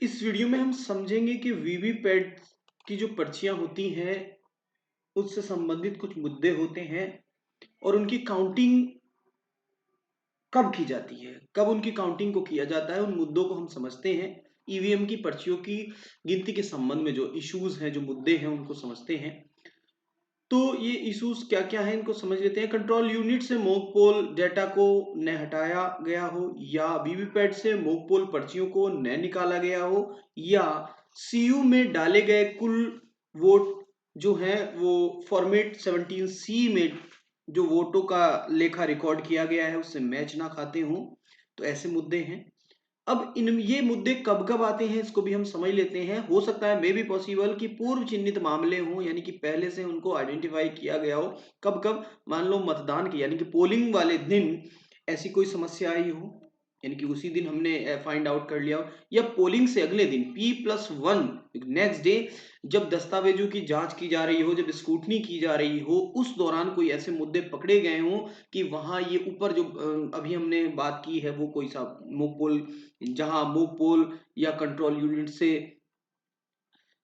इस वीडियो में हम समझेंगे कि वीवीपैट की जो पर्चियां होती हैं उससे संबंधित कुछ मुद्दे होते हैं और उनकी काउंटिंग कब की जाती है, कब उनकी काउंटिंग को किया जाता है। उन मुद्दों को हम समझते हैं। ईवीएम की पर्चियों की गिनती के संबंध में जो इश्यूज हैं, जो मुद्दे हैं, उनको समझते हैं। तो ये इश्यूज क्या क्या है, इनको समझ लेते हैं। कंट्रोल यूनिट से मॉक पोल डेटा को न हटाया गया हो, या वीवीपैट से मॉक पोल पर्चियों को न निकाला गया हो, या सीयू में डाले गए कुल वोट जो है वो फॉर्मेट 17C में जो वोटों का लेखा रिकॉर्ड किया गया है उससे मैच ना खाते हों। तो ऐसे मुद्दे हैं। अब इन ये मुद्दे कब कब आते हैं इसको भी हम समझ लेते हैं। हो सकता है मे बी पॉसिबल कि पूर्व चिन्हित मामले हों, यानी कि पहले से उनको आइडेंटिफाई किया गया हो। कब कब? मान लो मतदान की यानी कि पोलिंग वाले दिन ऐसी कोई समस्या आई हो, यानी कि उसी दिन हमने फाइंड आउट कर लिया हो, या पोलिंग से अगले दिन P+1 नेक्स्ट डे जब दस्तावेजों की जांच की जा रही हो, जब स्क्रूटनी की जा रही हो, उस दौरान कोई ऐसे मुद्दे पकड़े गए हों कि वहां ये ऊपर जो अभी हमने बात की है वो कोई सा मोक पोल, जहां मोक पोल या कंट्रोल यूनिट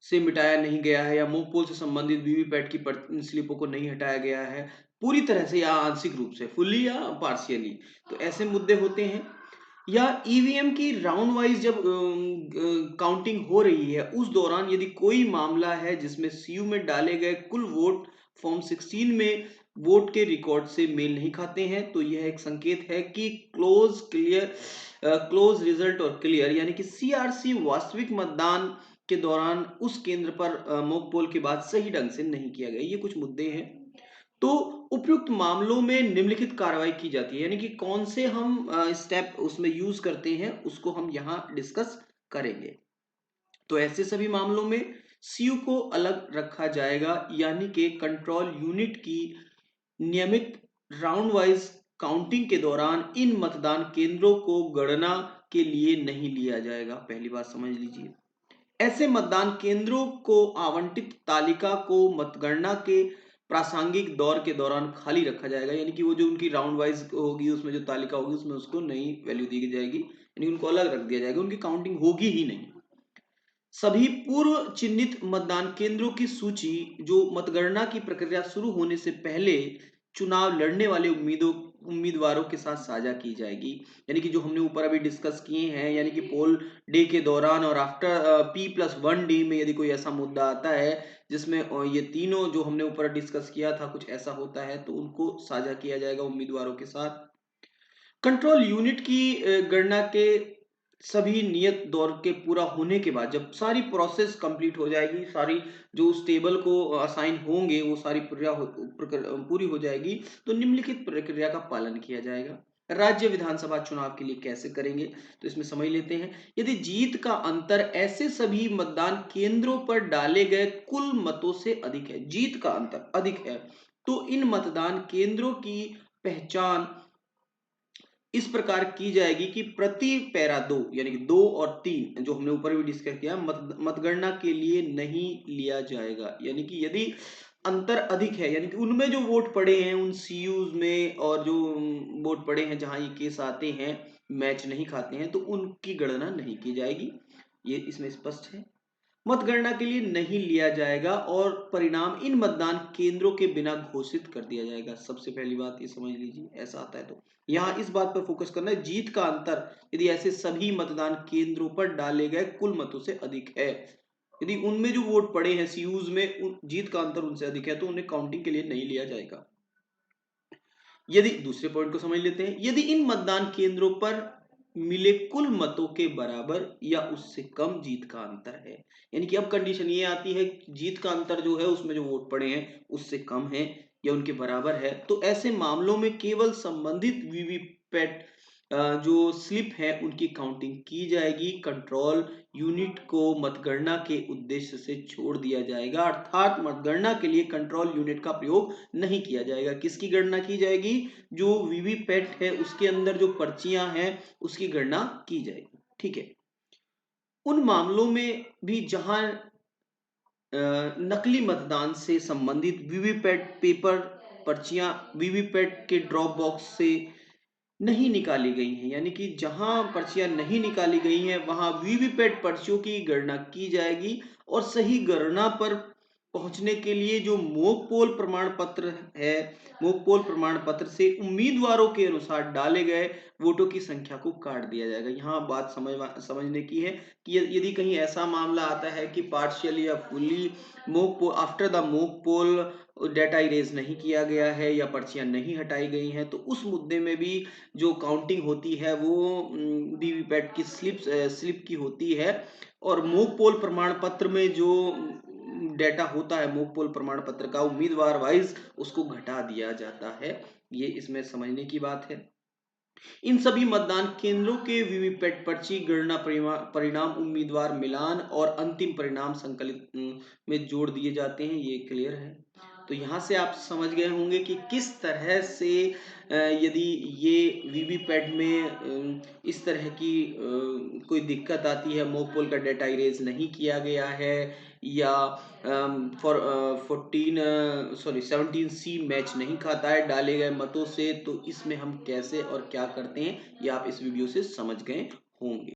से मिटाया नहीं गया है, या मोक पोल से संबंधित वीवीपैट की स्लिपों को नहीं हटाया गया है पूरी तरह से या आंशिक रूप से, फुल्ली या पार्शियली। तो ऐसे मुद्दे होते हैं। या ईवीएम की राउंड वाइज जब काउंटिंग हो रही है उस दौरान यदि कोई मामला है जिसमें सीयू में डाले गए कुल वोट फॉर्म 16 में वोट के रिकॉर्ड से मेल नहीं खाते हैं, तो यह एक संकेत है कि क्लोज रिजल्ट और क्लियर, यानी कि सीआरसी वास्तविक मतदान के दौरान उस केंद्र पर मॉक पोल के बाद सही ढंग से नहीं किया गया। ये कुछ मुद्दे हैं। तो उपयुक्त मामलों में निम्नलिखित कार्रवाई की जाती है, यानी कि कौन से हम स्टेप उसमें यूज करते हैं उसको हम यहां डिस्कस करेंगे। तो ऐसे सभी मामलों में सीयू को अलग रखा जाएगा, यानी कि कंट्रोल यूनिट की नियमित राउंड वाइज काउंटिंग के दौरान इन मतदान केंद्रों को गणना के लिए नहीं लिया जाएगा। पहली बात समझ लीजिए। ऐसे मतदान केंद्रों को आवंटित तालिका को मतगणना के प्रासंगिक दौर के दौरान खाली रखा जाएगा, यानी कि वो जो उनकी राउंड वाइज होगी उसमें जो तालिका होगी उसमें उसको नई वैल्यू दी जाएगी, यानी उनको अलग रख दिया जाएगा, उनकी काउंटिंग होगी ही नहीं। सभी पूर्व चिन्हित मतदान केंद्रों की सूची जो मतगणना की प्रक्रिया शुरू होने से पहले चुनाव लड़ने वाले उम्मीदवारों के साथ साझा की जाएगी, यानी कि जो हमने ऊपर अभी डिस्कस किए हैं, यानी कि पोल डे के दौरान और आफ्टर P+1 डे में यदि कोई ऐसा मुद्दा आता है जिसमें ये तीनों जो हमने ऊपर डिस्कस किया था कुछ ऐसा होता है तो उनको साझा किया जाएगा उम्मीदवारों के साथ। कंट्रोल यूनिट की गणना के सभी नियत दौर के पूरा होने के बाद जब सारी प्रोसेस कंप्लीट हो जाएगी, सारी जो उस टेबल को असाइन होंगे वो सारी पूरी हो जाएगी, तो निम्नलिखित प्रक्रिया का पालन किया जाएगा। राज्य विधानसभा चुनाव के लिए कैसे करेंगे, तो इसमें समझ लेते हैं। यदि जीत का अंतर ऐसे सभी मतदान केंद्रों पर डाले गए कुल मतों से अधिक है, जीत का अंतर अधिक है, तो इन मतदान केंद्रों की पहचान इस प्रकार की जाएगी कि प्रति पैरा दो, यानी कि 2 और 3 जो हमने ऊपर भी डिस्कस किया, मतगणना के लिए नहीं लिया जाएगा। यानी कि यदि अंतर अधिक है, यानी कि उनमें जो वोट पड़े हैं उन सीयूज में और जो वोट पड़े हैं जहां ये केस आते हैं मैच नहीं खाते हैं, तो उनकी गणना नहीं की जाएगी। ये इसमें स्पष्ट है। मतगणना के लिए नहीं लिया जाएगा और परिणाम इन मतदान केंद्रों के बिना घोषित कर दिया जाएगा। सबसे पहली बात ये समझ लीजिए, ऐसा आता है तो यहाँ इस बात पर फोकस करना है, जीत का अंतर यदि ऐसे सभी मतदान केंद्रों पर डाले गए कुल मतों से अधिक है, यदि उनमें जो वोट पड़े हैं सीयूज में जीत का अंतर उनसे अधिक है, तो उन्हें काउंटिंग के लिए नहीं लिया जाएगा। यदि दूसरे पॉइंट को समझ लेते हैं, यदि इन मतदान केंद्रों पर मिले कुल मतों के बराबर या उससे कम जीत का अंतर है, यानी कि अब कंडीशन ये आती है जीत का अंतर जो है उसमें जो वोट पड़े हैं उससे कम है या उनके बराबर है, तो ऐसे मामलों में केवल संबंधित वीवीपैट जो स्लिप है उनकी काउंटिंग की जाएगी। कंट्रोल यूनिट को मतगणना के उद्देश्य से छोड़ दिया जाएगा, अर्थात मतगणना के लिए कंट्रोल यूनिट का प्रयोग नहीं किया जाएगा। किसकी गणना की जाएगी? जो वीवीपैट है उसके अंदर जो पर्चियां हैं उसकी गणना की जाएगी। ठीक है। उन मामलों में भी जहां नकली मतदान से संबंधित वीवीपैट पेपर पर्चियां वीवीपैट के ड्रॉप बॉक्स से नहीं निकाली गई हैं, यानी कि जहां पर्चियां नहीं निकाली गई हैं वहां वीवीपैट पर्चियों की गणना की जाएगी और सही गणना पर पहुंचने के लिए जो मोक पोल प्रमाण पत्र है, मोक पोल प्रमाण पत्र से उम्मीदवारों के अनुसार डाले गए वोटों की संख्या को काट दिया जाएगा। यहाँ बात समझने की है कि यदि कहीं ऐसा मामला आता है कि पार्शियली या fully mock poll after the mock poll data erase नहीं किया गया है या पर्चियां नहीं हटाई गई हैं, तो उस मुद्दे में भी जो काउंटिंग होती है वो वीवीपैट की स्लिप की होती है और मोक पोल प्रमाण पत्र में जो डेटा होता है मोक पोल प्रमाण पत्र का उम्मीदवार वाइज उसको घटा दिया जाता है। ये इसमें समझने की बात है। इन सभी मतदान केंद्रों के वीवीपैट पर्ची गणना परिणाम उम्मीदवार मिलान और अंतिम परिणाम संकलित में जोड़ दिए जाते हैं। ये क्लियर है। तो यहाँ से आप समझ गए होंगे कि किस तरह से यदि ये वीवीपैट में इस तरह की कोई दिक्कत आती है, मॉक पोल का डेटा इरेज नहीं किया गया है या फॉर 17C मैच नहीं खाता है डाले गए मतों से, तो इसमें हम कैसे और क्या करते हैं ये आप इस वीडियो से समझ गए होंगे।